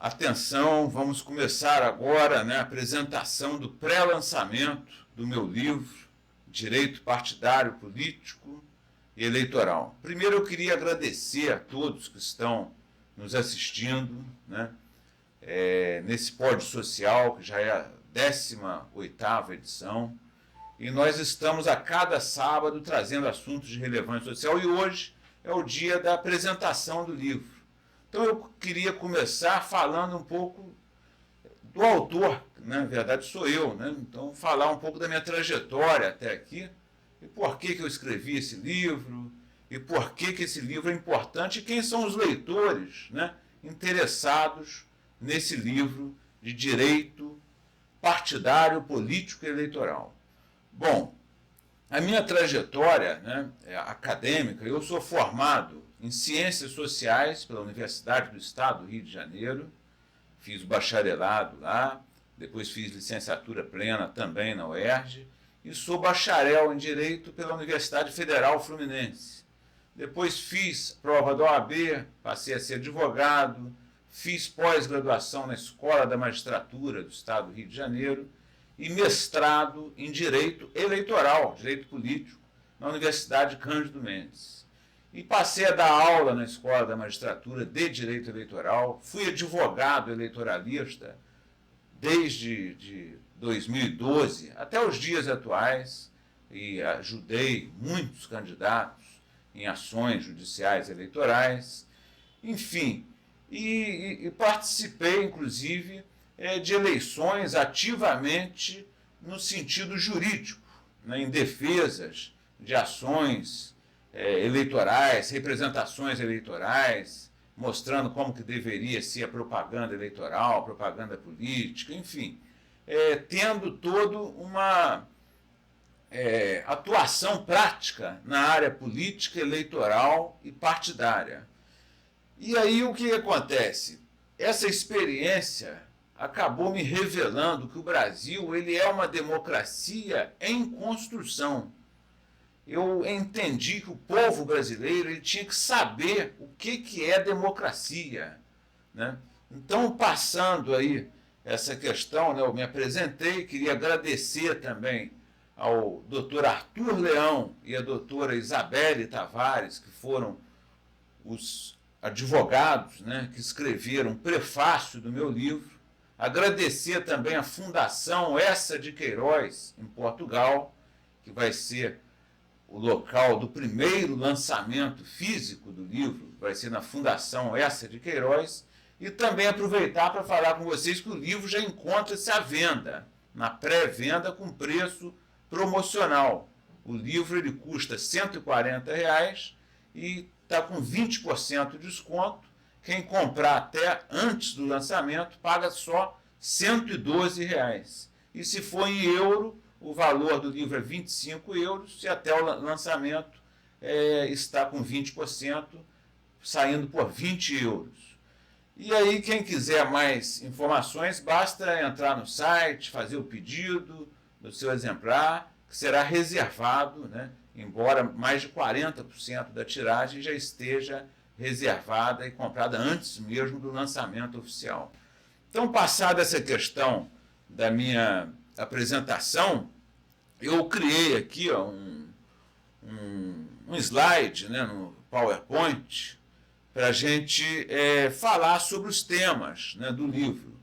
Atenção, vamos começar agora, a apresentação do pré-lançamento do meu livro Direito Partidário, Político e Eleitoral. Primeiro eu queria agradecer a todos que estão nos assistindo, nesse pódio social, que já é a 18ª edição, e nós estamos a cada sábado trazendo assuntos de relevância social, e hoje é o dia da apresentação do livro. Então eu queria começar falando um pouco do autor, na verdade sou eu, então falar um pouco da minha trajetória até aqui, e por que eu escrevi esse livro, e por que esse livro é importante, e quem são os leitores interessados nesse livro de direito partidário, político e eleitoral. Bom, a minha trajetória acadêmica, eu sou formado em Ciências Sociais pela Universidade do Estado do Rio de Janeiro, fiz o bacharelado lá, depois fiz licenciatura plena também na UERJ, e sou bacharel em Direito pela Universidade Federal Fluminense. Depois fiz prova da OAB, passei a ser advogado, fiz pós-graduação na Escola da Magistratura do Estado do Rio de Janeiro e mestrado em Direito Eleitoral, Direito Político, na Universidade Cândido Mendes. E passei a dar aula na Escola da Magistratura de Direito Eleitoral, fui advogado eleitoralista desde 2012 até os dias atuais e ajudei muitos candidatos em ações judiciais eleitorais, enfim, e participei, inclusive, de eleições ativamente no sentido jurídico, em defesas de ações eleitorais, representações eleitorais, mostrando como que deveria ser a propaganda eleitoral, propaganda política, enfim, tendo toda uma atuação prática na área política, eleitoral e partidária. E aí o que acontece? Essa experiência acabou me revelando que o Brasil ele é uma democracia em construção. Eu entendi que o povo brasileiro ele tinha que saber o que é democracia. Então, passando aí essa questão, eu me apresentei, queria agradecer também ao doutor Arthur Leão e à doutora Isabelle Tavares, que foram os advogados que escreveram o prefácio do meu livro, agradecer também à Fundação Essa de Queiroz, em Portugal, que vai ser o local do primeiro lançamento físico do livro, vai ser na Fundação Essa de Queiroz, e também aproveitar para falar com vocês que o livro já encontra-se à venda, na pré-venda com preço promocional. O livro ele custa R$ 140 e está com 20% de desconto. Quem comprar até antes do lançamento paga só R$ 112. E se for em euro, o valor do livro é 25 euros, e até o lançamento está com 20%, saindo por 20 euros. E aí, quem quiser mais informações, basta entrar no site, fazer o pedido do seu exemplar, que será reservado, embora mais de 40% da tiragem já esteja reservada e comprada antes mesmo do lançamento oficial. Então, passada essa questão da minha apresentação, eu criei aqui um slide no PowerPoint para a gente falar sobre os temas do livro.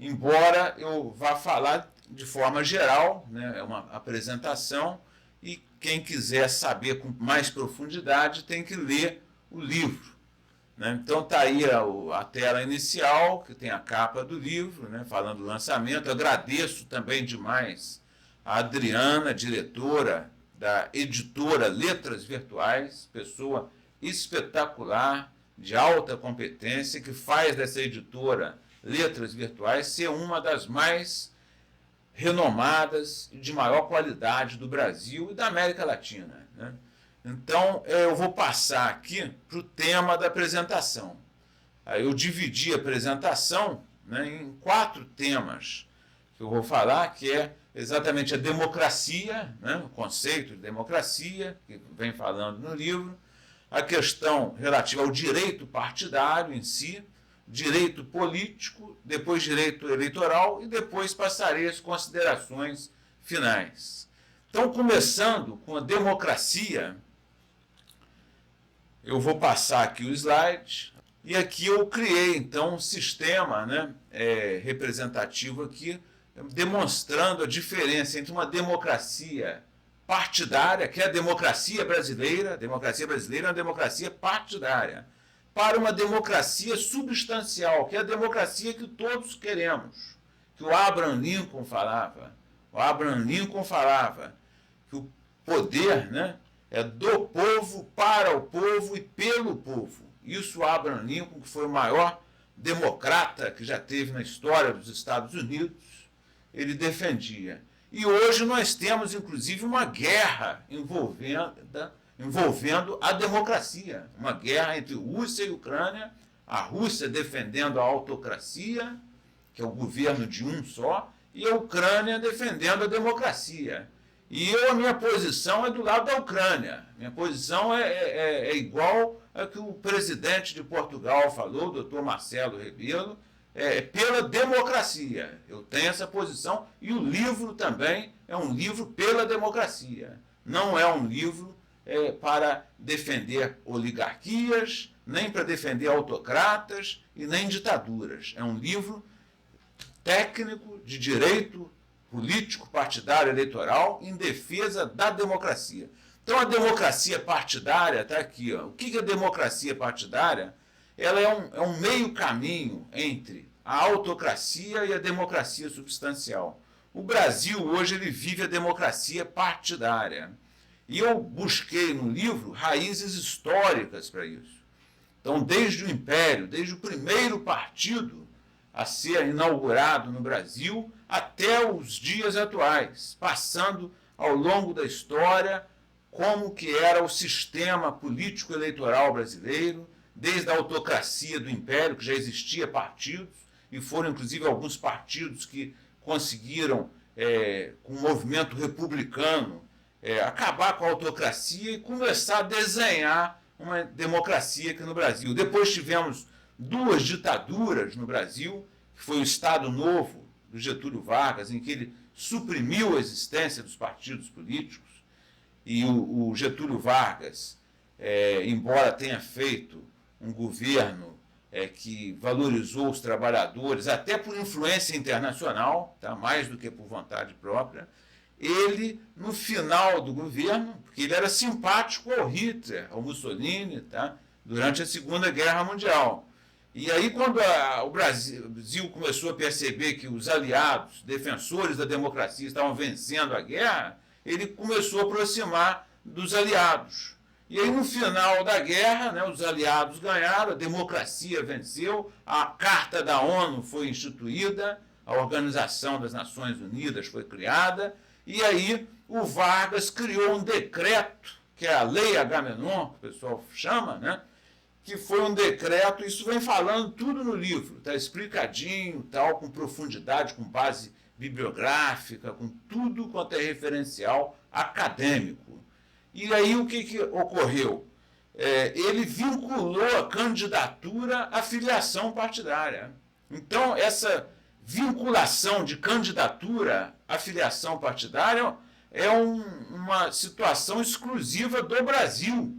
Embora eu vá falar de forma geral, é uma apresentação, e quem quiser saber com mais profundidade tem que ler o livro. Então está aí a tela inicial, que tem a capa do livro, falando do lançamento. Eu agradeço também demais a Adriana, diretora da editora Letras Virtuais, pessoa espetacular, de alta competência, que faz dessa editora Letras Virtuais ser uma das mais renomadas e de maior qualidade do Brasil e da América Latina. Então, eu vou passar aqui para o tema da apresentação. Eu dividi a apresentação em 4 temas que eu vou falar, que é exatamente a democracia, o conceito de democracia, que vem falando no livro, a questão relativa ao direito partidário em si, direito político, depois direito eleitoral e depois passarei às considerações finais. Então, começando com a democracia, eu vou passar aqui o slide, e aqui eu criei, então, um sistema, né, representativo aqui, demonstrando a diferença entre uma democracia partidária, que é a democracia brasileira é uma democracia partidária, para uma democracia substancial, que é a democracia que todos queremos, que o Abraham Lincoln falava. O Abraham Lincoln falava que o poder, né, é do povo, para o povo e pelo povo. Isso Abraham Lincoln, que foi o maior democrata que já teve na história dos Estados Unidos, ele defendia. E hoje nós temos, inclusive, uma guerra envolvendo a democracia. Uma guerra entre Rússia e Ucrânia, a Rússia defendendo a autocracia, que é o governo de um só, e a Ucrânia defendendo a democracia. E a minha posição é do lado da Ucrânia. Minha posição é igual a que o presidente de Portugal falou, o doutor Marcelo Rebelo, pela democracia. Eu tenho essa posição, e o livro também é um livro pela democracia. Não é um livro para defender oligarquias, nem para defender autocratas e nem ditaduras. É um livro técnico de direito político, partidário, eleitoral, em defesa da democracia. Então, a democracia partidária está aqui. Ó. O que é democracia partidária? Ela é um meio caminho entre a autocracia e a democracia substancial. O Brasil, hoje, ele vive a democracia partidária. E eu busquei no livro raízes históricas para isso. Então, desde o Império, desde o primeiro partido a ser inaugurado no Brasil, até os dias atuais, passando ao longo da história como que era o sistema político-eleitoral brasileiro, desde a autocracia do Império, que já existia partidos, e foram inclusive alguns partidos que conseguiram, com o movimento republicano, acabar com a autocracia e começar a desenhar uma democracia aqui no Brasil. Depois tivemos duas ditaduras no Brasil, que foi o Estado Novo do Getúlio Vargas, em que ele suprimiu a existência dos partidos políticos, e o Getúlio Vargas, embora tenha feito um governo que valorizou os trabalhadores, até por influência internacional, tá, mais do que por vontade própria, ele, no final do governo, porque ele era simpático ao Hitler, ao Mussolini, tá, durante a Segunda Guerra Mundial. E aí, quando o Brasil começou a perceber que os aliados, defensores da democracia, estavam vencendo a guerra, ele começou a aproximar dos aliados. E aí, no final da guerra, né, os aliados ganharam, a democracia venceu, a Carta da ONU foi instituída, a Organização das Nações Unidas foi criada, e aí o Vargas criou um decreto, que é a Lei Agamenon, que o pessoal chama, né, que foi um decreto, isso vem falando tudo no livro, está explicadinho, tal, com profundidade, com base bibliográfica, com tudo quanto é referencial acadêmico. E aí o que ocorreu? Ele vinculou a candidatura à filiação partidária. Então, essa vinculação de candidatura à filiação partidária é uma situação exclusiva do Brasil.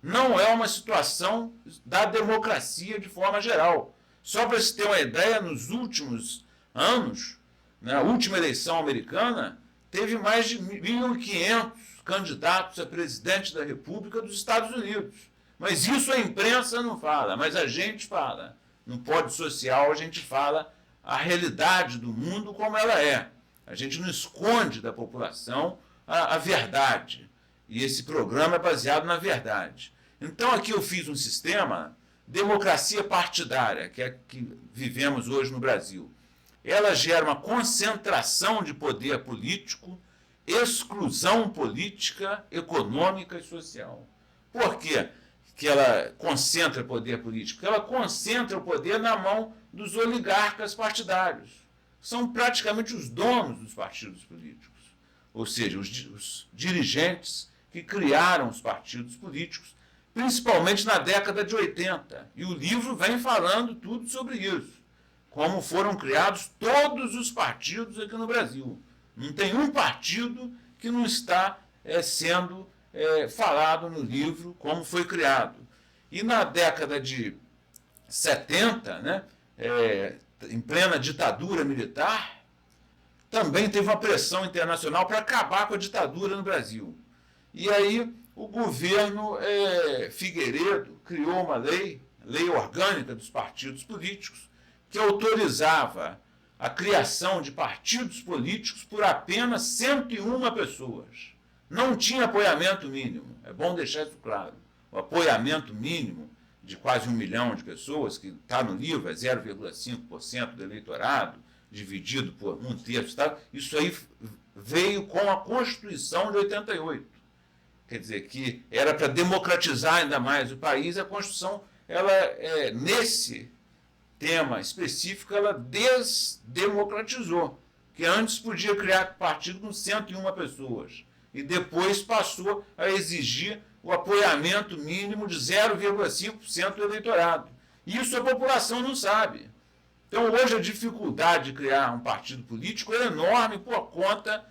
Não é uma situação da democracia de forma geral. Só para se ter uma ideia, nos últimos anos, na última eleição americana, teve mais de 1.500 candidatos a presidente da República dos Estados Unidos. Mas isso a imprensa não fala, mas a gente fala. No Pódio Social a gente fala a realidade do mundo como ela é. A gente não esconde da população a verdade. E esse programa é baseado na verdade. Então, aqui eu fiz um sistema, democracia partidária, que é que vivemos hoje no Brasil. Ela gera uma concentração de poder político, exclusão política, econômica e social. Por quê que ela concentra poder político? Ela concentra o poder na mão dos oligarcas partidários. São praticamente os donos dos partidos políticos. Ou seja, os dirigentes que criaram os partidos políticos, principalmente na década de 80. E o livro vem falando tudo sobre isso. Como foram criados todos os partidos aqui no Brasil. Não tem um partido que não está sendo falado no livro como foi criado. E na década de 70, né, em plena ditadura militar, também teve uma pressão internacional para acabar com a ditadura no Brasil. E aí o governo Figueiredo criou uma lei orgânica dos partidos políticos, que autorizava a criação de partidos políticos por apenas 101 pessoas. Não tinha apoiamento mínimo, é bom deixar isso claro. O apoiamento mínimo de quase 1 milhão de pessoas, que está no livro, é 0,5% do eleitorado, dividido por 1/3, isso aí veio com a Constituição de 88. Quer dizer, que era para democratizar ainda mais o país, a Constituição, nesse tema específico, ela desdemocratizou, que antes podia criar partido com 101 pessoas, e depois passou a exigir o apoiamento mínimo de 0,5% do eleitorado. Isso a população não sabe. Então, hoje, a dificuldade de criar um partido político é enorme por conta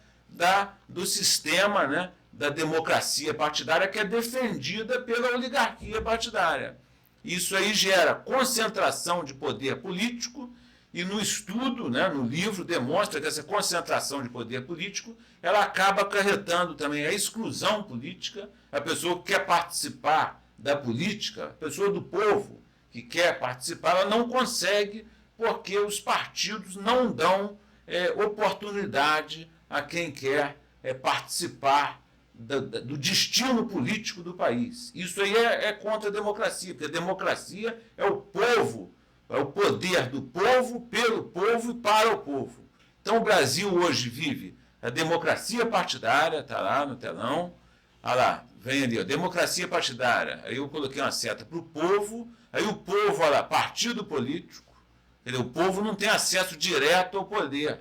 do sistema, né, da democracia partidária, que é defendida pela oligarquia partidária. Isso aí gera concentração de poder político, e no estudo, né, no livro, demonstra que essa concentração de poder político ela acaba acarretando também a exclusão política. A pessoa que quer participar da política, a pessoa do povo que quer participar, ela não consegue, porque os partidos não dão oportunidade a quem quer participar do destino político do país. Isso aí é contra a democracia, porque a democracia é o povo, é o poder do povo, pelo povo e para o povo. Então o Brasil hoje vive a democracia partidária, está lá no telão, olha lá, vem ali, ó, democracia partidária, aí eu coloquei uma seta para o povo, aí o povo, olha lá, partido político, entendeu? O povo não tem acesso direto ao poder,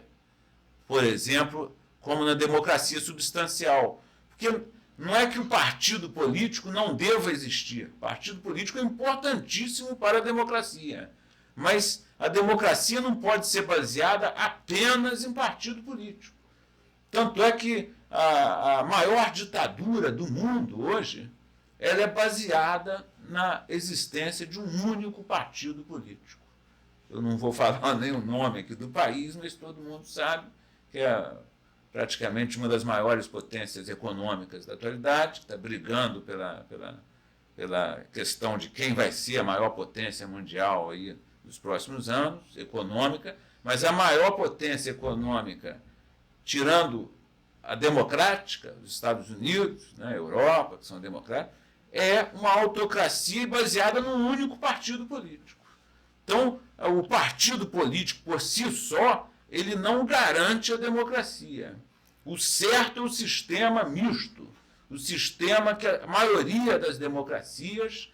por exemplo, como na democracia substancial. Porque não é que o partido político não deva existir. O partido político é importantíssimo para a democracia. Mas a democracia não pode ser baseada apenas em partido político. Tanto é que a maior ditadura do mundo hoje, ela é baseada na existência de um único partido político. Eu não vou falar nem o nome aqui do país, mas todo mundo sabe que é praticamente uma das maiores potências econômicas da atualidade, que está brigando pela questão de quem vai ser a maior potência mundial aí nos próximos anos, econômica, mas a maior potência econômica, tirando a democrática, os Estados Unidos, né, a Europa, que são democráticos, é uma autocracia baseada num único partido político. Então, o partido político por si só, ele não garante a democracia. O certo é o sistema misto, o sistema que a maioria das democracias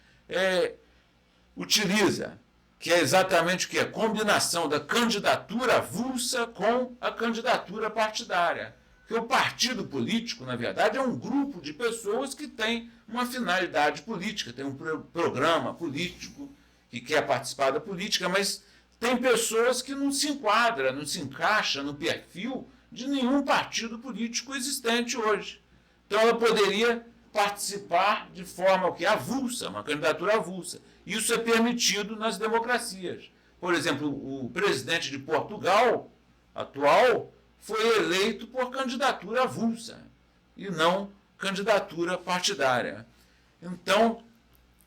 utiliza, que é exatamente o que? A combinação da candidatura avulsa com a candidatura partidária. Porque o partido político, na verdade, é um grupo de pessoas que tem uma finalidade política, tem um programa político, que quer participar da política, mas tem pessoas que não se enquadram, não se encaixam no perfil de nenhum partido político existente hoje. Então ela poderia participar de forma avulsa, uma candidatura avulsa. Isso é permitido nas democracias. Por exemplo, o presidente de Portugal, atual, foi eleito por candidatura avulsa e não candidatura partidária. Então,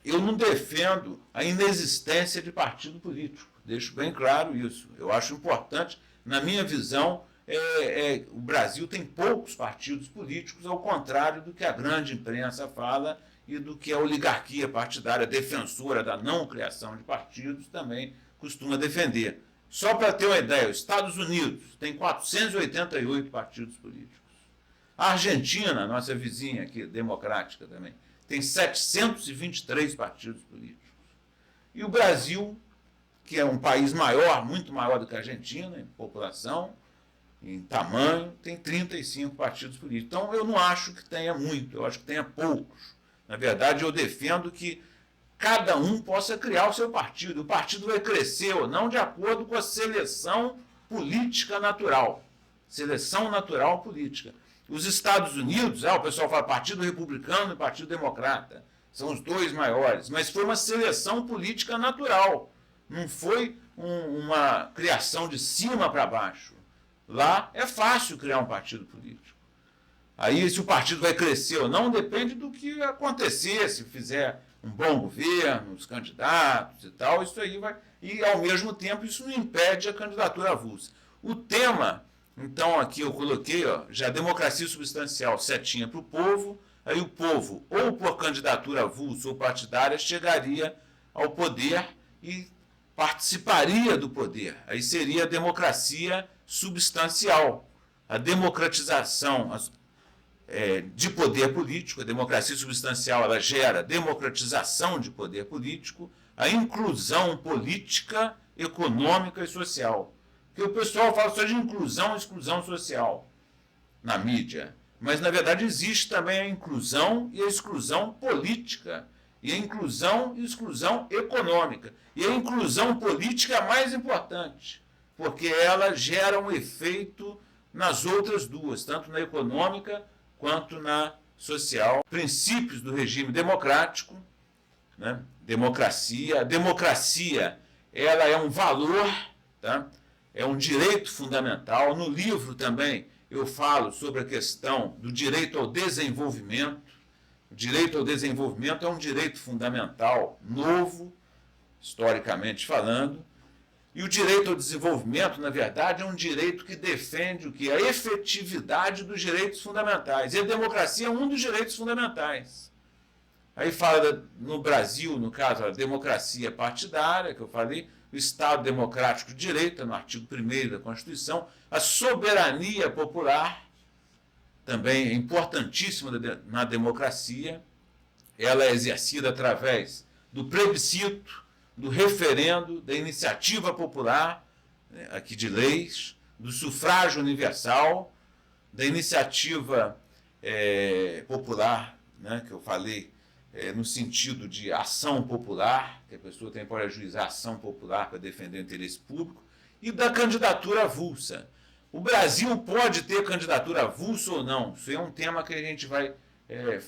eu não defendo a inexistência de partido político. Deixo bem claro isso. Eu acho importante, na minha visão, o Brasil tem poucos partidos políticos, ao contrário do que a grande imprensa fala e do que a oligarquia partidária defensora da não criação de partidos também costuma defender. Só para ter uma ideia, os Estados Unidos tem 488 partidos políticos. A Argentina, nossa vizinha aqui, democrática também, tem 723 partidos políticos. E o Brasil, que é um país maior, muito maior do que a Argentina, em população, em tamanho, tem 35 partidos políticos. Então, eu não acho que tenha muito, eu acho que tenha poucos. Na verdade, eu defendo que cada um possa criar o seu partido. O partido vai crescer ou não de acordo com a seleção política natural. Seleção natural política. Os Estados Unidos, o pessoal fala Partido Republicano e Partido Democrata, são os dois maiores, mas foi uma seleção política natural, não foi uma criação de cima para baixo. Lá é fácil criar um partido político. Aí, se o partido vai crescer ou não, depende do que acontecer, se fizer um bom governo, os candidatos e tal, isso aí vai... E, ao mesmo tempo, isso não impede a candidatura avulsa. O tema, então, aqui eu coloquei, já democracia substancial, setinha para o povo, aí o povo, ou por candidatura avulsa ou partidária, chegaria ao poder e participaria do poder. Aí seria a democracia substancial, a democratização de poder político. A democracia substancial ela gera democratização de poder político, a inclusão política, econômica e social. Porque o pessoal fala só de inclusão e exclusão social na mídia, mas na verdade existe também a inclusão e a exclusão política, e a inclusão e exclusão econômica. E a inclusão política é a mais importante, porque ela gera um efeito nas outras duas, tanto na econômica quanto na social. Princípios do regime democrático, né? Democracia. A democracia ela é um valor, tá? É um direito fundamental. No livro também eu falo sobre a questão do direito ao desenvolvimento. O direito ao desenvolvimento é um direito fundamental, novo, historicamente falando. E o direito ao desenvolvimento, na verdade, é um direito que defende o quê? A efetividade dos direitos fundamentais. E a democracia é um dos direitos fundamentais. Aí fala, no Brasil, no caso, a democracia partidária, que eu falei, o Estado Democrático de Direito, no artigo 1º da Constituição, a soberania popular, também é importantíssima na democracia, ela é exercida através do plebiscito, do referendo, da iniciativa popular, aqui de leis, do sufrágio universal, da iniciativa popular, né, que eu falei, no sentido de ação popular, que a pessoa tem pode ajuizar ação popular para defender o interesse público, e da candidatura avulsa. O Brasil pode ter candidatura avulsa ou não? Isso é um tema que a gente vai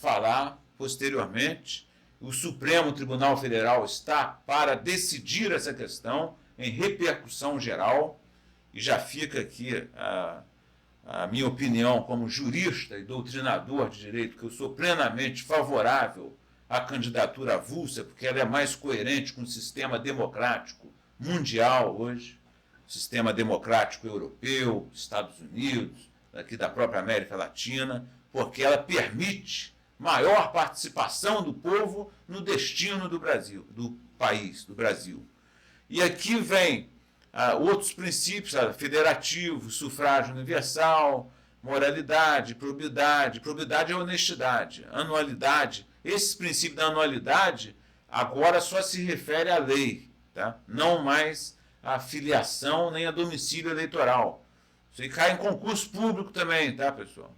falar posteriormente. O Supremo Tribunal Federal está para decidir essa questão em repercussão geral, e já fica aqui a minha opinião como jurista e doutrinador de direito, que eu sou plenamente favorável à candidatura avulsa, porque ela é mais coerente com o sistema democrático mundial hoje, o sistema democrático europeu, Estados Unidos, aqui da própria América Latina, porque ela permite maior participação do povo no destino do Brasil, do país, do Brasil. E aqui vem outros princípios, federativo, sufrágio universal, moralidade, probidade. Probidade é honestidade, anualidade. Esse princípio da anualidade agora só se refere à lei, tá? Não mais à filiação nem a domicílio eleitoral. Isso aí cai em concurso público também, tá, pessoal?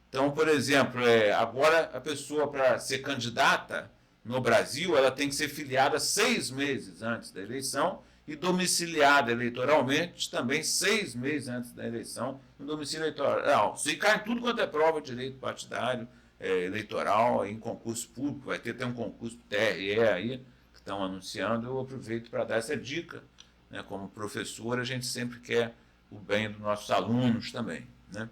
Então, por exemplo, agora a pessoa, para ser candidata no Brasil, ela tem que ser filiada 6 meses antes da eleição e domiciliada eleitoralmente também 6 meses antes da eleição no domicílio eleitoral. Isso aí cai em tudo quanto é prova de direito partidário, eleitoral, em concurso público. Vai ter até um concurso TRE aí, que estão anunciando. Eu aproveito para dar essa dica. Né? Como professor, a gente sempre quer o bem dos nossos alunos também, né?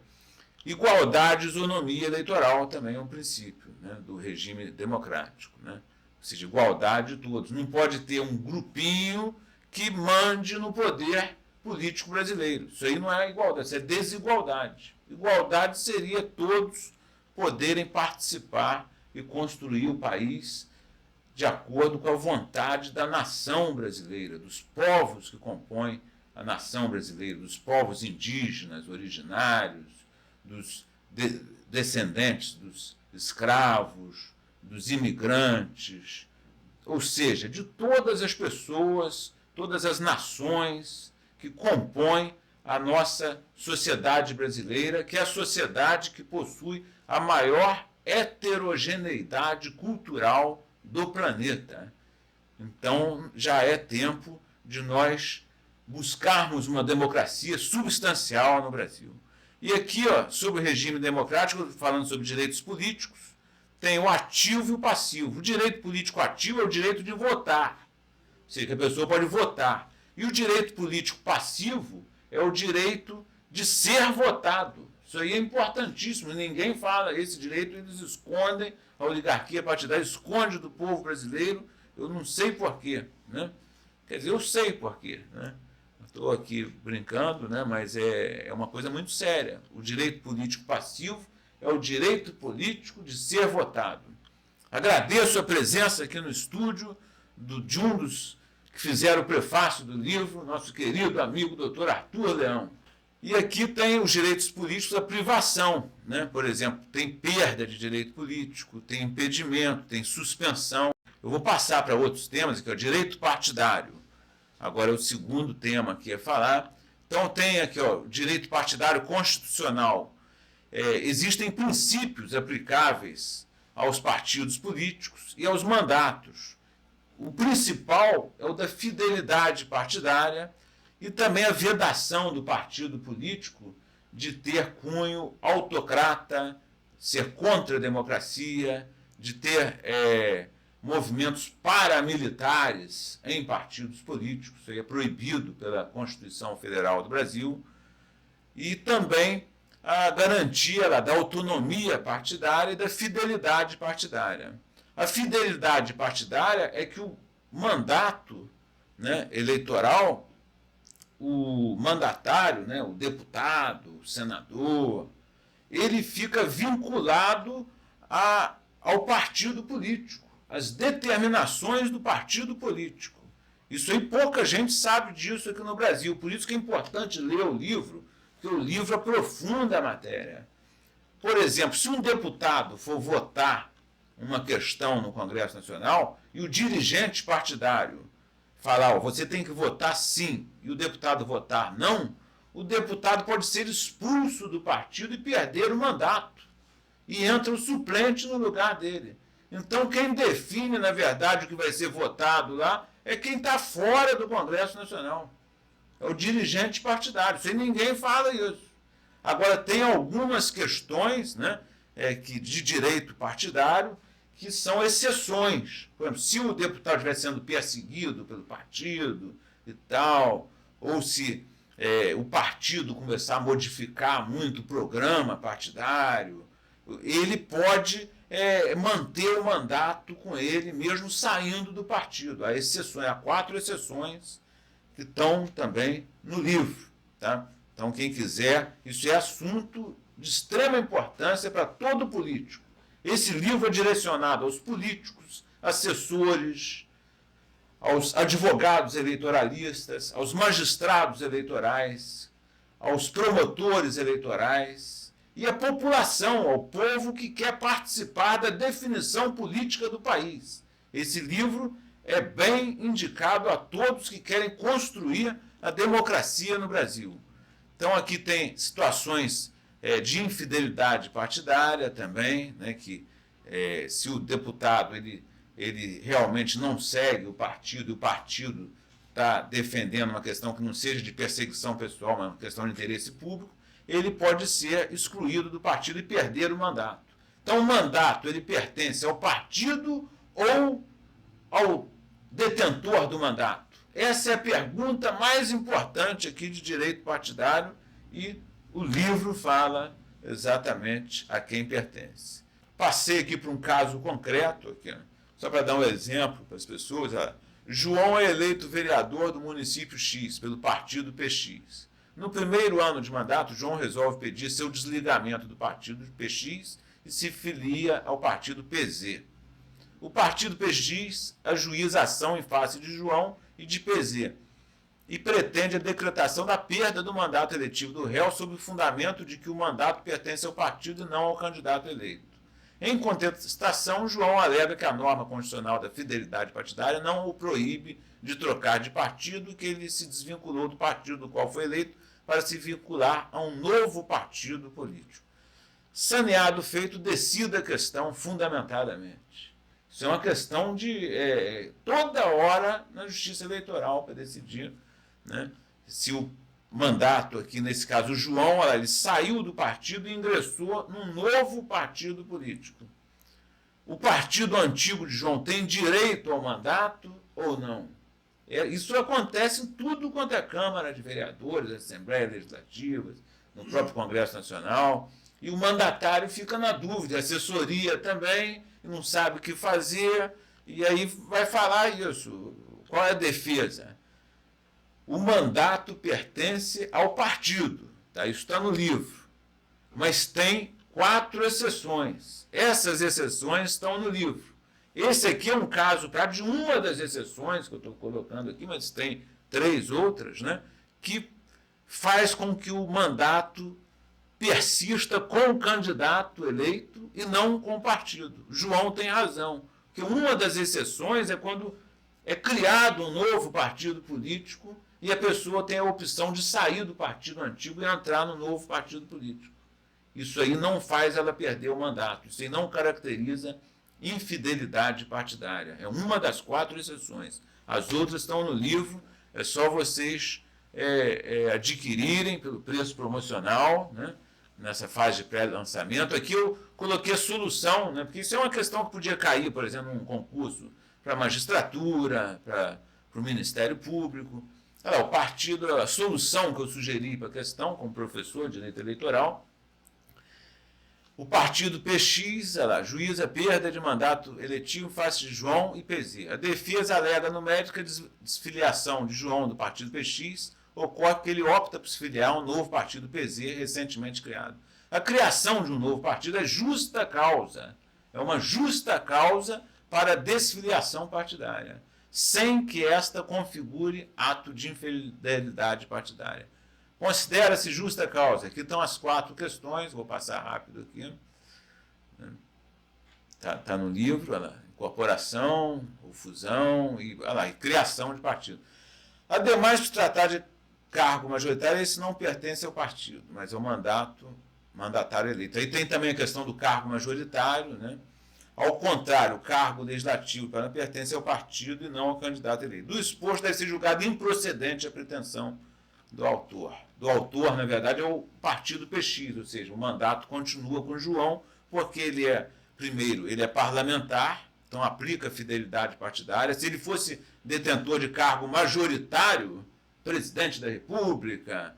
Igualdade e isonomia eleitoral também é um princípio, né, do regime democrático, né? Ou seja, igualdade de todos. Não pode ter um grupinho que mande no poder político brasileiro. Isso aí não é igualdade, isso é desigualdade. Igualdade seria todos poderem participar e construir o país de acordo com a vontade da nação brasileira, dos povos que compõem a nação brasileira, dos povos indígenas, originários, dos descendentes dos escravos, dos imigrantes, ou seja, de todas as pessoas, todas as nações que compõem a nossa sociedade brasileira, que é a sociedade que possui a maior heterogeneidade cultural do planeta. Então, já é tempo de nós buscarmos uma democracia substancial no Brasil. E aqui, sobre o regime democrático, falando sobre direitos políticos, tem o ativo e o passivo. O direito político ativo é o direito de votar, ou seja, que a pessoa pode votar. E o direito político passivo é o direito de ser votado. Isso aí é importantíssimo, ninguém fala. Esse direito eles escondem, a oligarquia partidária esconde do povo brasileiro, eu não sei porquê, né? Quer dizer, eu sei porquê, né? Estou aqui brincando, né? Mas é uma coisa muito séria. O direito político passivo é o direito político de ser votado. Agradeço a presença aqui no estúdio de um dos que fizeram o prefácio do livro, nosso querido amigo Dr. Arthur Leão. E aqui tem os direitos políticos da privação, né? Por exemplo, tem perda de direito político, tem impedimento, tem suspensão. Eu vou passar para outros temas, que é o direito partidário. Agora é o segundo tema que ia falar. Então tem aqui o direito partidário constitucional. Existem princípios aplicáveis aos partidos políticos e aos mandatos. O principal é o da fidelidade partidária e também a vedação do partido político de ter cunho autocrata, ser contra a democracia, de ter movimentos paramilitares em partidos políticos. Isso aí é proibido pela Constituição Federal do Brasil. E também a garantia da autonomia partidária e da fidelidade partidária. A fidelidade partidária é que o mandato, né, eleitoral, o mandatário, né, o deputado, o senador, ele fica vinculado ao partido político, às determinações do partido político. Isso aí pouca gente sabe disso aqui no Brasil, por isso que é importante ler o livro, porque o livro aprofunda a matéria. Por exemplo, se um deputado for votar uma questão no Congresso Nacional e o dirigente partidário falar, você tem que votar sim, e o deputado votar não, o deputado pode ser expulso do partido e perder o mandato. E entra o suplente no lugar dele. Então, quem define, na verdade, o que vai ser votado lá é quem está fora do Congresso Nacional. É o dirigente partidário. Sem ninguém fala isso. Agora, tem algumas questões, né, de direito partidário que são exceções. Por exemplo, se o deputado estiver sendo perseguido pelo partido e tal, ou se o partido começar a modificar muito o programa partidário, ele pode manter o mandato com ele, mesmo saindo do partido. Há exceções, há 4 exceções que estão também no livro. Tá? Então, quem quiser, isso é assunto de extrema importância para todo político. Esse livro é direcionado aos políticos, assessores, aos advogados eleitoralistas, aos magistrados eleitorais, aos promotores eleitorais e à população, ao povo que quer participar da definição política do país. Esse livro é bem indicado a todos que querem construir a democracia no Brasil. Então, aqui tem situações de infidelidade partidária também, né, que se o deputado ele realmente não segue o partido, e o partido está defendendo uma questão que não seja de perseguição pessoal, mas uma questão de interesse público, ele pode ser excluído do partido e perder o mandato. Então, o mandato ele pertence ao partido ou ao detentor do mandato? Essa é a pergunta mais importante aqui de direito partidário e o livro fala exatamente a quem pertence. Passei aqui para um caso concreto, aqui, só para dar um exemplo para as pessoas. João é eleito vereador do município X pelo partido PX. No primeiro ano de mandato, João resolve pedir seu desligamento do partido PX e se filia ao partido PZ. O partido PX ajuiza a ação em face de João e de PZ e pretende a decretação da perda do mandato eletivo do réu sob o fundamento de que o mandato pertence ao partido e não ao candidato eleito. Em contestação, João alega que a norma constitucional da fidelidade partidária não o proíbe de trocar de partido e que ele se desvinculou do partido do qual foi eleito para se vincular a um novo partido político. Saneado o feito, decida a questão fundamentadamente. Isso é uma questão de toda hora na Justiça Eleitoral para decidir, né, se o mandato aqui, nesse caso o João, ele saiu do partido e ingressou num novo partido político. O partido antigo de João tem direito ao mandato ou não? Isso acontece em tudo quanto é Câmara de Vereadores, Assembleias Legislativas, no próprio Congresso Nacional, e o mandatário fica na dúvida, a assessoria também, não sabe o que fazer, e aí vai falar isso. Qual é a defesa? O mandato pertence ao partido, tá? Isso está no livro, mas tem 4 exceções. Essas exceções estão no livro. Esse aqui é um caso de uma das exceções que eu estou colocando aqui, mas tem 3 outras, né, que faz com que o mandato persista com o candidato eleito e não com o partido. João tem razão, porque uma das exceções é quando é criado um novo partido político e a pessoa tem a opção de sair do partido antigo e entrar no novo partido político. Isso aí não faz ela perder o mandato, isso aí não caracteriza infidelidade partidária. É uma das 4 exceções. As outras estão no livro, é só vocês adquirirem pelo preço promocional, né, nessa fase de pré-lançamento. Aqui eu coloquei a solução, né, porque isso é uma questão que podia cair, por exemplo, num concurso para a magistratura, para o Ministério Público. O partido, a solução que eu sugeri para a questão, como professor de direito eleitoral, o partido PX, juíza perda de mandato eletivo face de João e PZ. A defesa alega no mérito que a desfiliação de João do partido PX ocorre porque ele opta por se filiar a um novo partido PZ recentemente criado. A criação de um novo partido é justa causa, é uma justa causa para a desfiliação partidária, sem que esta configure ato de infidelidade partidária. Considera-se justa causa. Aqui estão as 4 questões, vou passar rápido aqui. Está no livro, incorporação, ou fusão e criação de partido. Ademais de tratar de cargo majoritário, esse não pertence ao partido, mas ao mandatário eleito. Aí tem também a questão do cargo majoritário, né? Ao contrário, o cargo legislativo pertence ao partido e não ao candidato eleito. Do exposto deve ser julgado improcedente a pretensão do autor. Do autor, na verdade, é o partido PX, ou seja, o mandato continua com João, porque primeiro, ele é parlamentar, então aplica fidelidade partidária. Se ele fosse detentor de cargo majoritário, presidente da República,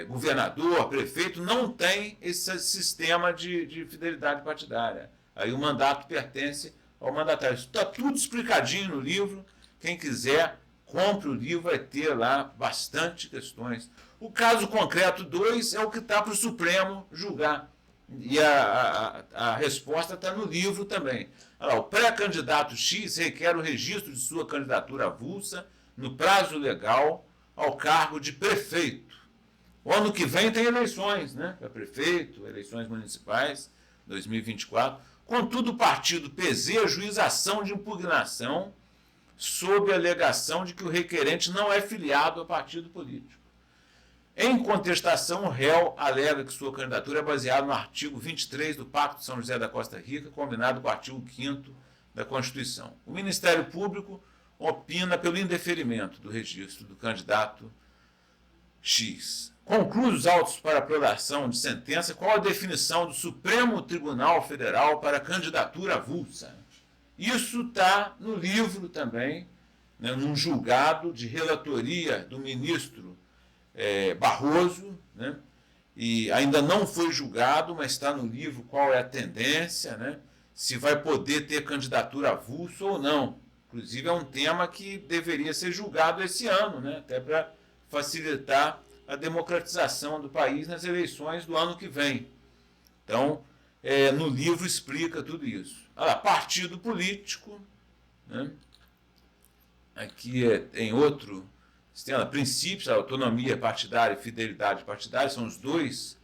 governador, prefeito, não tem esse sistema de fidelidade partidária. Aí o mandato pertence ao mandatário. Isso está tudo explicadinho no livro. Quem quiser, compre o livro, vai ter lá bastante questões. O caso concreto 2 é o que está para o Supremo julgar. E a resposta está no livro também. O pré-candidato X requer o registro de sua candidatura avulsa no prazo legal ao cargo de prefeito. O ano que vem tem eleições, né, para prefeito, eleições municipais, 2024. Contudo, o partido PZ ajuiza ação de impugnação sob a alegação de que o requerente não é filiado a partido político. Em contestação, o réu alega que sua candidatura é baseada no artigo 23 do Pacto de São José da Costa Rica, combinado com o artigo 5º da Constituição. O Ministério Público opina pelo indeferimento do registro do candidato X. Conclui os autos para aprovação de sentença. Qual a definição do Supremo Tribunal Federal para candidatura avulsa? Isso está no livro também, né, num julgado de relatoria do ministro Barroso, né, e ainda não foi julgado, mas está no livro qual é a tendência, né, se vai poder ter candidatura avulsa ou não. Inclusive é um tema que deveria ser julgado esse ano, né, até para facilitar a democratização do país nas eleições do ano que vem. Então, no livro explica tudo isso. Partido político, né? Aqui tem outro sistema, princípios, a autonomia partidária e fidelidade partidária, são os 2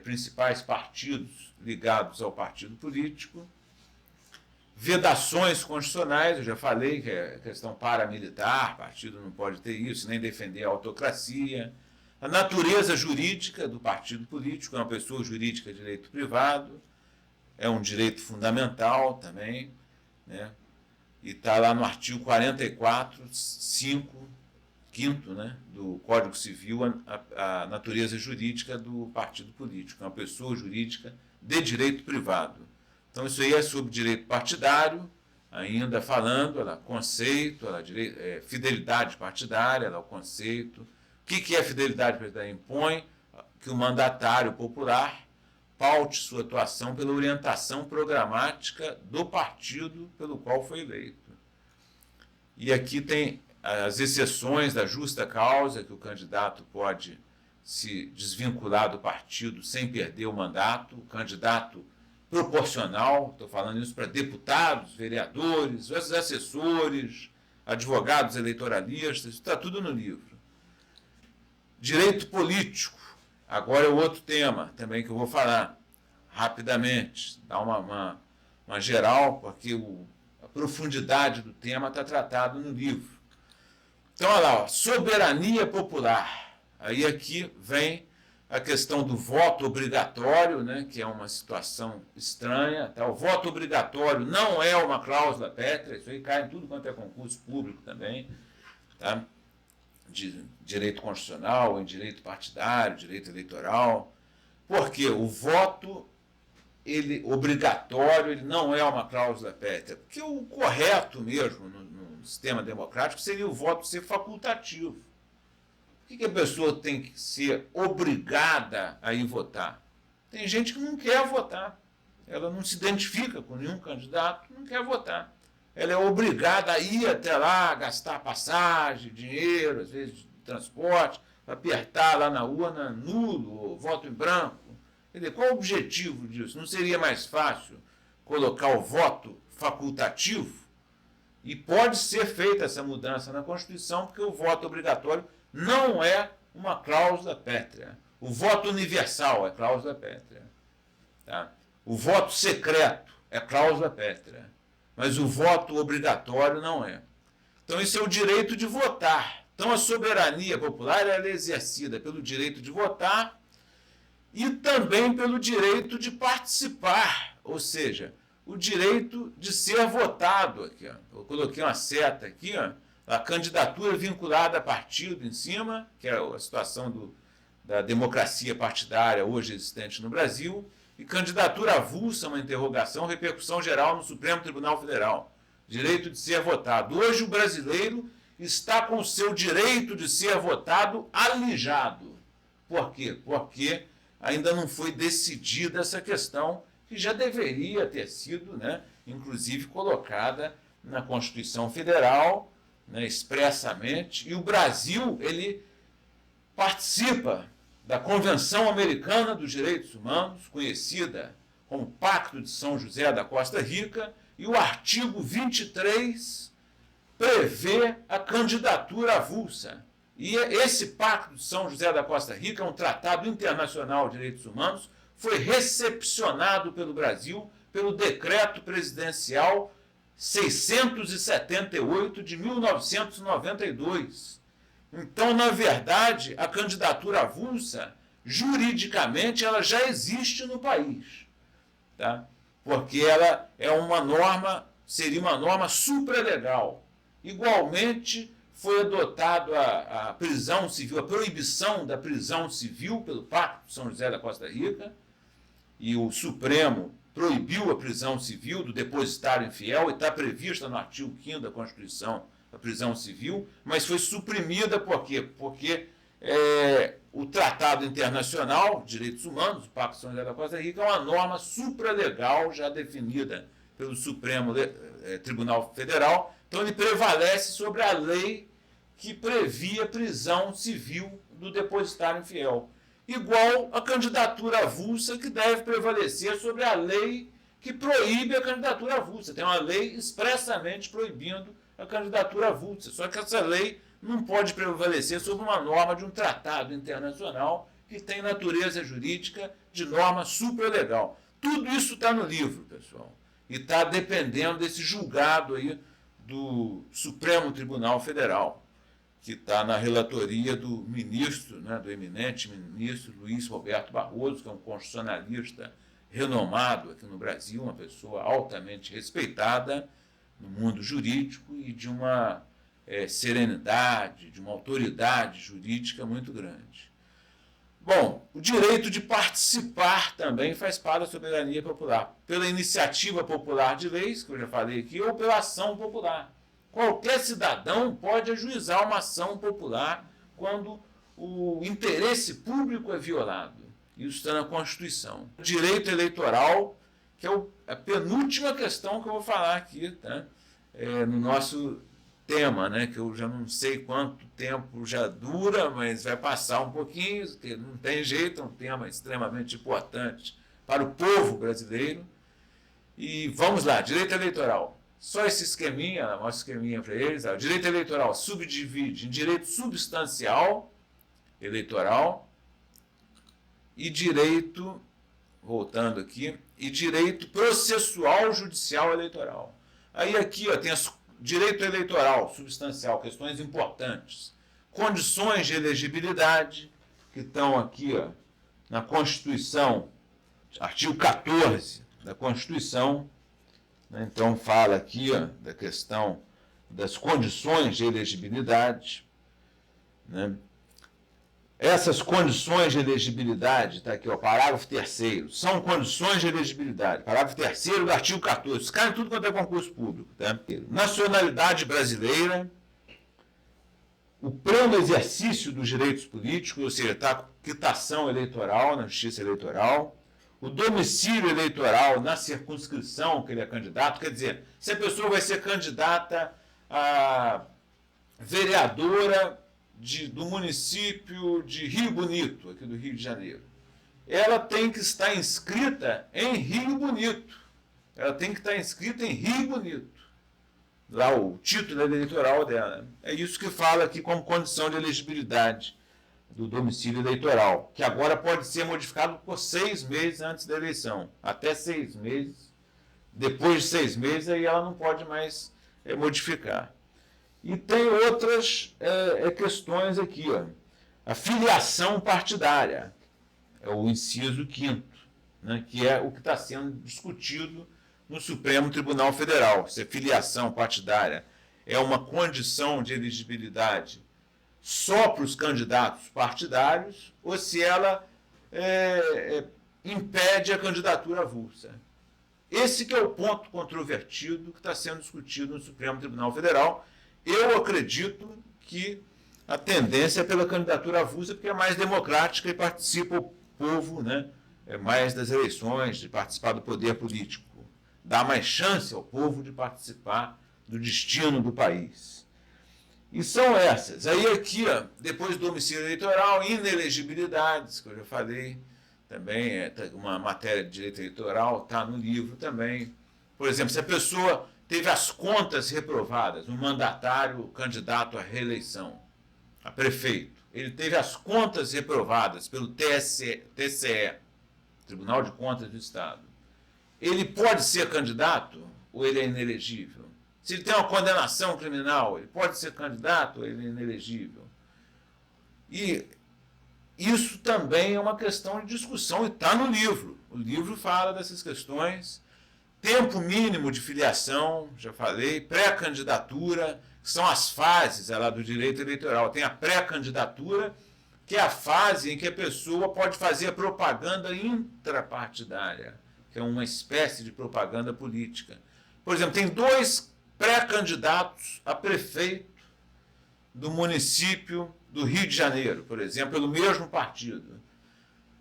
principais partidos ligados ao partido político. Vedações constitucionais, eu já falei que é questão paramilitar, partido não pode ter isso, nem defender a autocracia. A natureza jurídica do partido político, é uma pessoa jurídica de direito privado, é um direito fundamental também, né? E está lá no artigo 44, 5, quinto, né, do Código Civil, a natureza jurídica do partido político, é uma pessoa jurídica de direito privado. Então, isso aí é sobre direito partidário, ainda falando, ela conceito, ela fidelidade partidária, ela é o conceito. O que é fidelidade partidária? Impõe que o mandatário popular paute sua atuação pela orientação programática do partido pelo qual foi eleito. E aqui tem as exceções da justa causa, que o candidato pode se desvincular do partido sem perder o mandato, o candidato proporcional, estou falando isso para deputados, vereadores, assessores, advogados eleitoralistas, isso está tudo no livro. Direito político, agora é outro tema também que eu vou falar rapidamente, dar uma geral, porque a profundidade do tema está tratado no livro. Então, olha lá, ó, soberania popular. Aí aqui vem a questão do voto obrigatório, né, que é uma situação estranha. Tá? O voto obrigatório não é uma cláusula pétrea, isso aí cai em tudo quanto é concurso público também, tá? De direito constitucional, em direito partidário, direito eleitoral. Porque o voto obrigatório ele não é uma cláusula pétrea. Porque o correto mesmo no sistema democrático seria o voto ser facultativo. Por que a pessoa tem que ser obrigada a ir votar? Tem gente que não quer votar. Ela não se identifica com nenhum candidato, não quer votar. Ela é obrigada a ir até lá, gastar passagem, dinheiro, às vezes de transporte, apertar lá na urna nulo, ou voto em branco. Quer dizer, qual o objetivo disso? Não seria mais fácil colocar o voto facultativo? E pode ser feita essa mudança na Constituição, porque o voto obrigatório não é uma cláusula pétrea. O voto universal é cláusula pétrea. Tá? O voto secreto é cláusula pétrea. Mas o voto obrigatório não é. Então, isso é o direito de votar. Então, a soberania popular ela é exercida pelo direito de votar e também pelo direito de participar, ou seja, o direito de ser votado. Aqui, ó. Eu coloquei uma seta aqui, ó, a candidatura vinculada a partido em cima, que é a situação da democracia partidária hoje existente no Brasil, e candidatura avulsa, uma interrogação, repercussão geral no Supremo Tribunal Federal. Direito de ser votado. Hoje o brasileiro está com o seu direito de ser votado alijado. Por quê? Porque ainda não foi decidida essa questão que já deveria ter sido, né, inclusive colocada na Constituição Federal, né, expressamente, e o Brasil ele participa da Convenção Americana dos Direitos Humanos, conhecida como Pacto de São José da Costa Rica, e o artigo 23 prevê a candidatura avulsa. E esse Pacto de São José da Costa Rica é um tratado internacional de direitos humanos, foi recepcionado pelo Brasil pelo Decreto Presidencial 678 de 1992. Então, na verdade, a candidatura avulsa, juridicamente, ela já existe no país. Tá? Porque ela é uma norma, seria uma norma supralegal. Igualmente, foi adotado a prisão civil, a proibição da prisão civil pelo Pacto de São José da Costa Rica, e o Supremo proibiu a prisão civil do depositário infiel, e está prevista no artigo 5º da Constituição a prisão civil, mas foi suprimida por quê? Porque o Tratado Internacional de Direitos Humanos, o Pacto de São José da Costa Rica, é uma norma supralegal já definida pelo Supremo Tribunal Federal, então ele prevalece sobre a lei que previa prisão civil do depositário infiel. Igual a candidatura avulsa, que deve prevalecer sobre a lei que proíbe a candidatura avulsa. Tem uma lei expressamente proibindo a candidatura avulsa. Só que essa lei não pode prevalecer sobre uma norma de um tratado internacional que tem natureza jurídica de norma supralegal. Tudo isso está no livro, pessoal. E está dependendo desse julgado aí do Supremo Tribunal Federal, que está na relatoria do ministro, né, do eminente ministro Luiz Roberto Barroso, que é um constitucionalista renomado aqui no Brasil, uma pessoa altamente respeitada no mundo jurídico e de uma serenidade, de uma autoridade jurídica muito grande. Bom, o direito de participar também faz parte da soberania popular, pela iniciativa popular de leis, que eu já falei aqui, ou pela ação popular. Qualquer cidadão pode ajuizar uma ação popular quando o interesse público é violado. Isso está na Constituição. Direito eleitoral, que é a penúltima questão que eu vou falar aqui, tá? No nosso tema, né? Que eu já não sei quanto tempo já dura, mas vai passar um pouquinho, que não tem jeito, é um tema extremamente importante para o povo brasileiro. E vamos lá, direito eleitoral. Só esse esqueminha, mostra esqueminha para eles. O direito eleitoral subdivide em direito substancial eleitoral e direito, voltando aqui, e direito processual judicial eleitoral. Aí aqui tem direito eleitoral substancial, questões importantes. Condições de elegibilidade, que estão aqui na Constituição, artigo 14 da Constituição. Então, fala aqui da questão das condições de elegibilidade. Né? Essas condições de elegibilidade, está aqui, parágrafo 3º, são condições de elegibilidade. Parágrafo 3º do artigo 14. Cai tudo quanto é concurso público. Tá? Nacionalidade brasileira, o pleno exercício dos direitos políticos, ou seja, está a quitação eleitoral na justiça eleitoral, o domicílio eleitoral na circunscrição que ele é candidato, quer dizer, se a pessoa vai ser candidata a vereadora do município de Rio Bonito, aqui do Rio de Janeiro, ela tem que estar inscrita em Rio Bonito. Ela tem que estar inscrita em Rio Bonito. Lá o título eleitoral dela. É isso que fala aqui como condição de elegibilidade do domicílio eleitoral, que agora pode ser modificado por 6 meses antes da eleição. Até 6 meses. Depois de 6 meses, aí ela não pode mais modificar. E tem outras questões aqui. A filiação partidária. É o inciso 5º, né, que é o que está sendo discutido no Supremo Tribunal Federal. Se a filiação partidária é uma condição de elegibilidade só para os candidatos partidários ou se ela impede a candidatura avulsa. Esse que é o ponto controvertido que está sendo discutido no Supremo Tribunal Federal. Eu acredito que a tendência é pela candidatura avulsa, porque é mais democrática e participa o povo, né, mais das eleições, de participar do poder político. Dá mais chance ao povo de participar do destino do país. E são essas. Aí aqui, depois do domicílio eleitoral, inelegibilidades, que eu já falei, também uma matéria de direito eleitoral, está no livro também. Por exemplo, se a pessoa teve as contas reprovadas, um mandatário candidato à reeleição, a prefeito, ele teve as contas reprovadas pelo TCE, Tribunal de Contas do Estado, ele pode ser candidato ou ele é inelegível? Se ele tem uma condenação criminal, ele pode ser candidato ou ele é inelegível? E isso também é uma questão de discussão e está no livro. O livro fala dessas questões. Tempo mínimo de filiação, já falei, pré-candidatura, que são as fases lá do direito eleitoral. Tem a pré-candidatura, que é a fase em que a pessoa pode fazer propaganda intrapartidária, que é uma espécie de propaganda política. Por exemplo, tem 2 pré-candidatos a prefeito do município do Rio de Janeiro, por exemplo, pelo mesmo partido.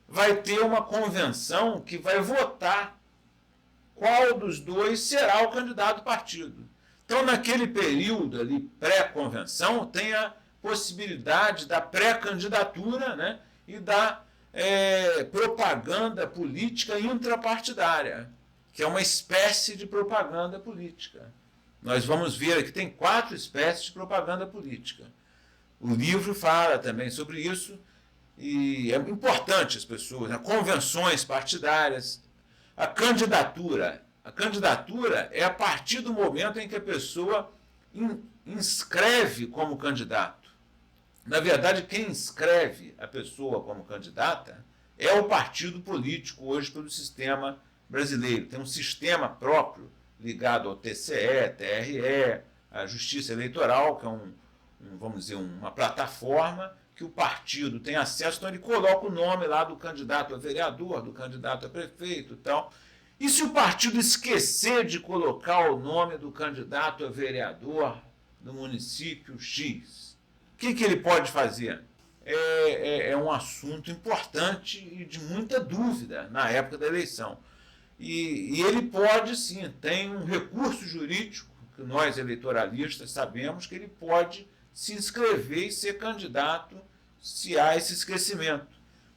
Vai ter uma convenção que vai votar qual dos 2 será o candidato do partido. Então, naquele período ali, pré-convenção, tem a possibilidade da pré-candidatura, né, e da propaganda política intrapartidária, que é uma espécie de propaganda política. Nós vamos ver aqui, tem 4 espécies de propaganda política. O livro fala também sobre isso, e é importante as pessoas, né, convenções partidárias. A candidatura é a partir do momento em que a pessoa inscreve como candidato. Na verdade, quem inscreve a pessoa como candidata é o partido político hoje pelo sistema brasileiro. Tem um sistema próprio ligado ao TCE, TRE, à Justiça Eleitoral, que é vamos dizer, uma plataforma que o partido tem acesso, então ele coloca o nome lá do candidato a vereador, do candidato a prefeito e tal. E se o partido esquecer de colocar o nome do candidato a vereador do município X, o que ele pode fazer? É um assunto importante e de muita dúvida na época da eleição. E ele pode, sim, tem um recurso jurídico, que nós eleitoralistas sabemos que ele pode se inscrever e ser candidato se há esse esquecimento.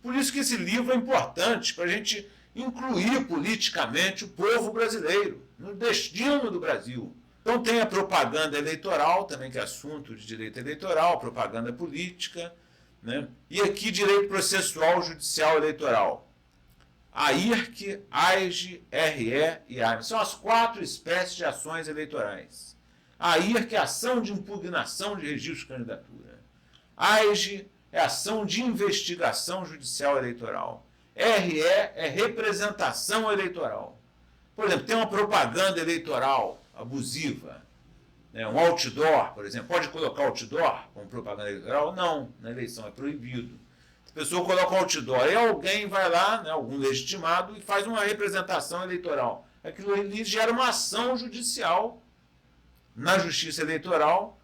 Por isso que esse livro é importante para a gente incluir politicamente o povo brasileiro no destino do Brasil. Então tem a propaganda eleitoral, também que é assunto de direito eleitoral, propaganda política, né? E aqui direito processual judicial eleitoral. AIRC, AIGE, RE e AIME. São as 4 espécies de ações eleitorais. AIRC é ação de impugnação de registro de candidatura. AIGE é ação de investigação judicial eleitoral. RE é representação eleitoral. Por exemplo, tem uma propaganda eleitoral abusiva, né? Um outdoor, por exemplo. Pode colocar outdoor como propaganda eleitoral? Não, na eleição é proibido. A pessoa coloca um outdoor e alguém vai lá, né, algum legitimado, e faz uma representação eleitoral. Aquilo ali gera uma ação judicial na Justiça Eleitoral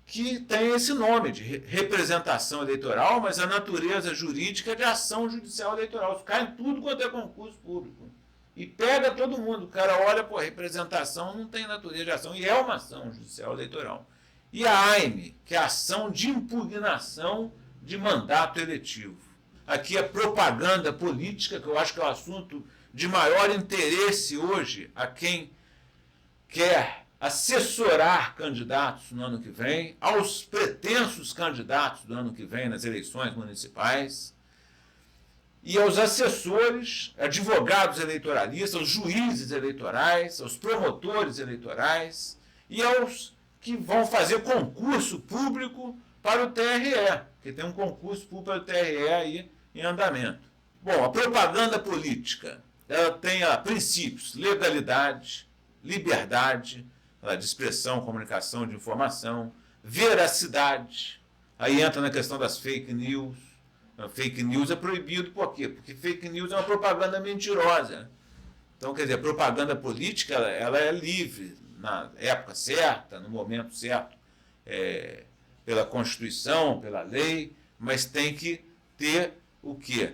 que tem esse nome de representação eleitoral, mas a natureza jurídica é de ação judicial eleitoral. Isso cai em tudo quanto é concurso público. E pega todo mundo. O cara olha, pô, representação não tem natureza de ação, e é uma ação judicial eleitoral. E a AIME, que é a ação de impugnação de mandato eletivo. Aqui é propaganda política, que eu acho que é o assunto de maior interesse hoje a quem quer assessorar candidatos no ano que vem, aos pretensos candidatos do ano que vem nas eleições municipais, e aos assessores, advogados eleitoralistas, aos juízes eleitorais, aos promotores eleitorais e aos que vão fazer concurso público para o TRE, que tem um concurso público para o TRE aí em andamento. Bom, a propaganda política, ela tem princípios: legalidade, liberdade de expressão, comunicação, de informação, veracidade. Aí entra na questão das fake news. Fake news é proibido por quê? Porque fake news é uma propaganda mentirosa. Então, quer dizer, a propaganda política ela é livre na época certa, no momento certo, pela Constituição, pela lei, mas tem que ter o quê?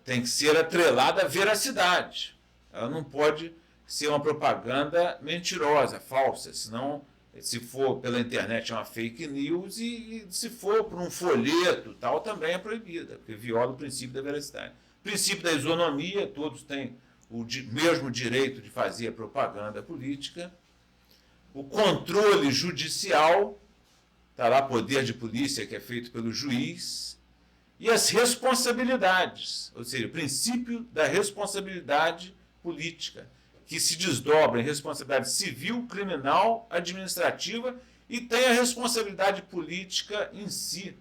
Tem que ser atrelada à veracidade. Ela não pode ser uma propaganda mentirosa, falsa, senão, se for pela internet, é uma fake news, e se for por um folheto tal, também é proibida, porque viola o princípio da veracidade. Princípio da isonomia, todos têm o mesmo direito de fazer propaganda política. O controle judicial, está lá poder de polícia, que é feito pelo juiz. E as responsabilidades, ou seja, o princípio da responsabilidade política, que se desdobra em responsabilidade civil, criminal, administrativa, e tem a responsabilidade política em si,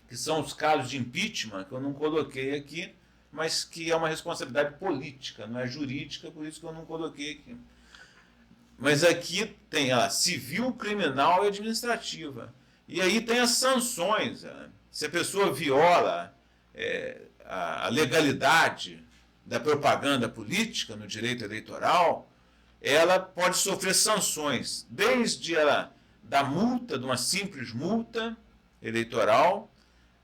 que são os casos de impeachment, que eu não coloquei aqui, mas que é uma responsabilidade política, não é jurídica, por isso que eu não coloquei aqui. Mas aqui tem a civil, criminal e administrativa. E aí tem as sanções. Se a pessoa viola a legalidade da propaganda política no direito eleitoral, ela pode sofrer sanções, desde da multa, de uma simples multa eleitoral,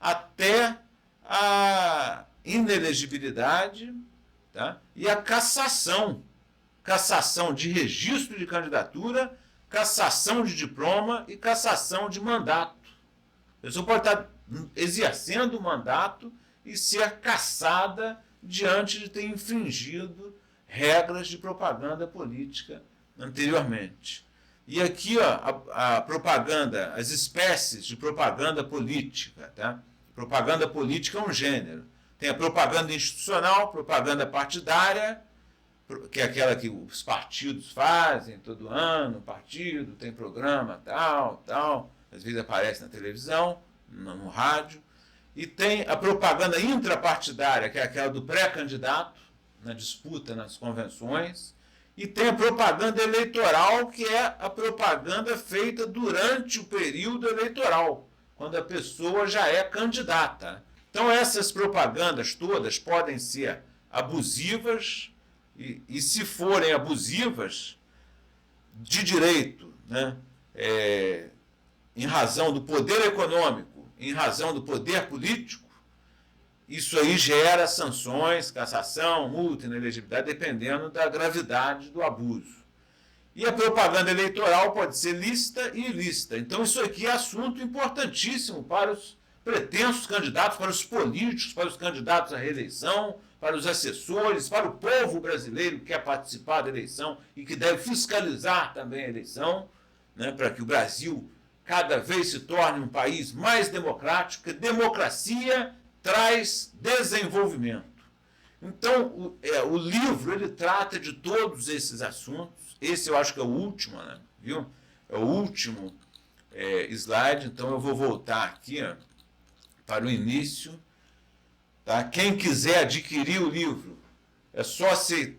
até a inelegibilidade, tá? E a cassação de registro de candidatura, cassação de diploma e cassação de mandato. A pessoa pode estar exercendo o mandato e ser cassada diante de ter infringido regras de propaganda política anteriormente. E aqui, ó, a propaganda, as espécies de propaganda política, tá? Propaganda política é um gênero. Tem a propaganda institucional, propaganda partidária, que é aquela que os partidos fazem todo ano, o partido tem programa tal, às vezes aparece na televisão, no rádio, e tem a propaganda intrapartidária, que é aquela do pré-candidato, na disputa nas convenções, e tem a propaganda eleitoral, que é a propaganda feita durante o período eleitoral, quando a pessoa já é candidata. Então essas propagandas todas podem ser abusivas, e se forem abusivas, de direito, né, em razão do poder econômico, em razão do poder político, isso aí gera sanções, cassação, multa, inelegibilidade, dependendo da gravidade do abuso. E a propaganda eleitoral pode ser lícita e ilícita. Então isso aqui é assunto importantíssimo para os pretensos candidatos, para os políticos, para os candidatos à reeleição, para os assessores, para o povo brasileiro que quer participar da eleição e que deve fiscalizar também a eleição, né, para que o Brasil cada vez se torne um país mais democrático. Democracia traz desenvolvimento. Então, o livro ele trata de todos esses assuntos. Esse eu acho que é o último, né, viu? É o último slide. Então, eu vou voltar aqui, ó, para o início. Tá? Quem quiser adquirir o livro, é só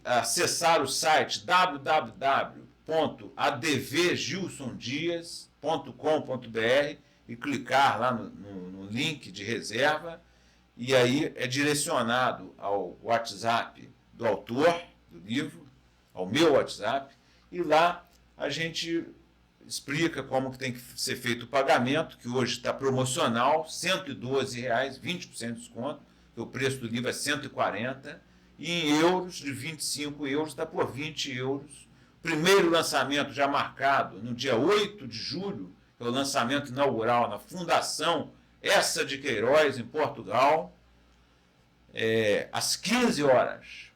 acessar o site www.advgilsondias.com.br e clicar lá no link de reserva, e aí é direcionado ao WhatsApp do autor do livro, ao meu WhatsApp, e lá a gente explica como que tem que ser feito o pagamento, que hoje está promocional, R$ 112, 20% de desconto, porque o preço do livro é 140, e em euros, de 25 euros, está por 20 euros. Primeiro lançamento já marcado no dia 8 de julho, que é o lançamento inaugural na Fundação Essa de Queiroz, em Portugal, às 15 horas.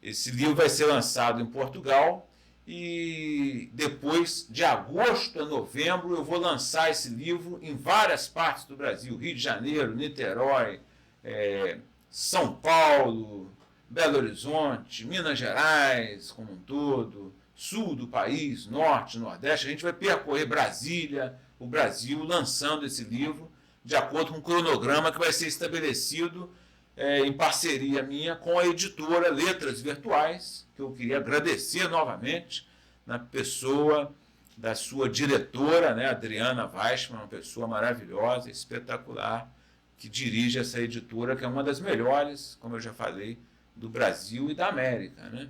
Esse livro vai ser lançado em Portugal, e depois, de agosto a novembro, eu vou lançar esse livro em várias partes do Brasil: Rio de Janeiro, Niterói, São Paulo, Belo Horizonte, Minas Gerais como um todo, sul do país, norte, nordeste. A gente vai percorrer Brasília, o Brasil, lançando esse livro de acordo com um cronograma que vai ser estabelecido em parceria minha com a editora Letras Virtuais, que eu queria agradecer novamente, na pessoa da sua diretora, né, Adriana Weissman, uma pessoa maravilhosa, espetacular, que dirige essa editora, que é uma das melhores, como eu já falei, do Brasil e da América, né?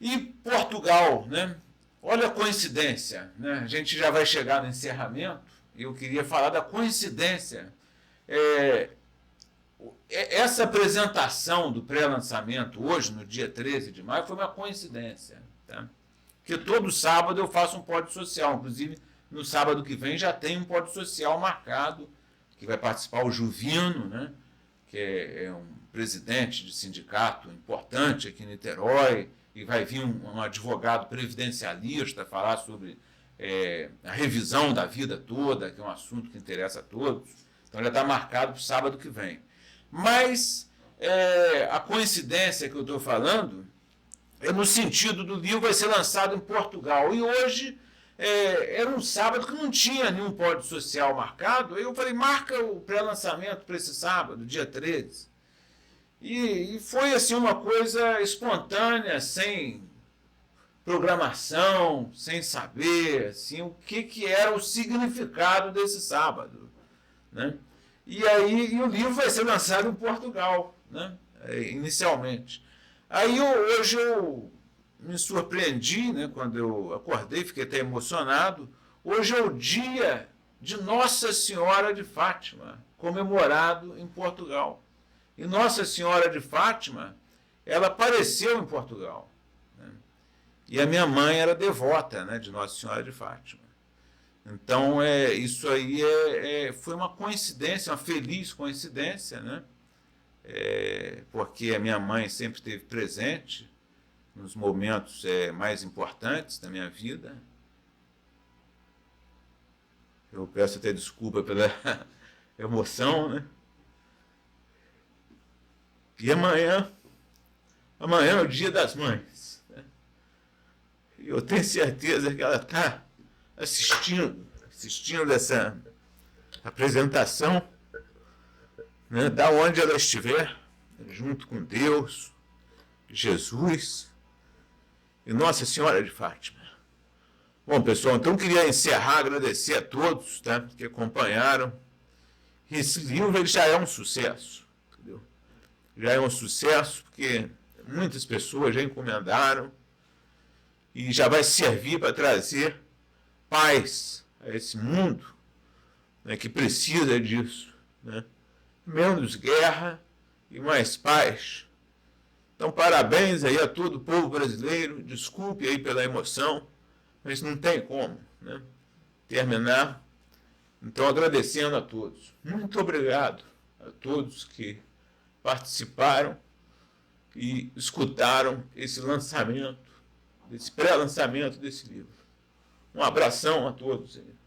E Portugal, né? Olha a coincidência, né? A gente já vai chegar no encerramento, e eu queria falar da coincidência. Essa apresentação do pré-lançamento hoje, no dia 13 de maio, foi uma coincidência, tá? Porque todo sábado eu faço um pódio social, inclusive no sábado que vem já tem um pódio social marcado, que vai participar o Juvino, né, que é um presidente de sindicato importante aqui em Niterói, e vai vir um advogado previdencialista falar sobre a revisão da vida toda, que é um assunto que interessa a todos. Então já está marcado para o sábado que vem. Mas a coincidência que eu estou falando é no sentido do livro vai ser lançado em Portugal. E hoje era um sábado que não tinha nenhum pódio social marcado. Eu falei, marca o pré-lançamento para esse sábado, dia 13. E foi assim uma coisa espontânea, sem programação, sem saber assim, o que era o significado desse sábado, né? E aí o livro vai ser lançado em Portugal, né, inicialmente. Aí hoje eu me surpreendi, né, quando eu acordei, fiquei até emocionado. Hoje é o dia de Nossa Senhora de Fátima, comemorado em Portugal. E Nossa Senhora de Fátima, ela apareceu em Portugal, né? E a minha mãe era devota, né, de Nossa Senhora de Fátima. Então, isso aí foi uma coincidência, uma feliz coincidência, né? Porque a minha mãe sempre esteve presente nos momentos mais importantes da minha vida. Eu peço até desculpa pela emoção, né? E amanhã é o Dia das Mães, né? E eu tenho certeza que ela está assistindo apresentação, né, da onde ela estiver, junto com Deus, Jesus e Nossa Senhora de Fátima. Bom, pessoal, então eu queria encerrar, agradecer a todos, tá, que acompanharam. Esse livro ele já é um sucesso, entendeu? Já é um sucesso porque muitas pessoas já encomendaram e já vai servir para trazer paz a esse mundo, né, que precisa disso, né? Menos guerra e mais paz. Então, parabéns aí a todo o povo brasileiro. Desculpe aí pela emoção, mas não tem como, né, terminar. Então, agradecendo a todos. Muito obrigado a todos que participaram e escutaram esse lançamento, esse pré-lançamento desse livro. Um abração a todos aí.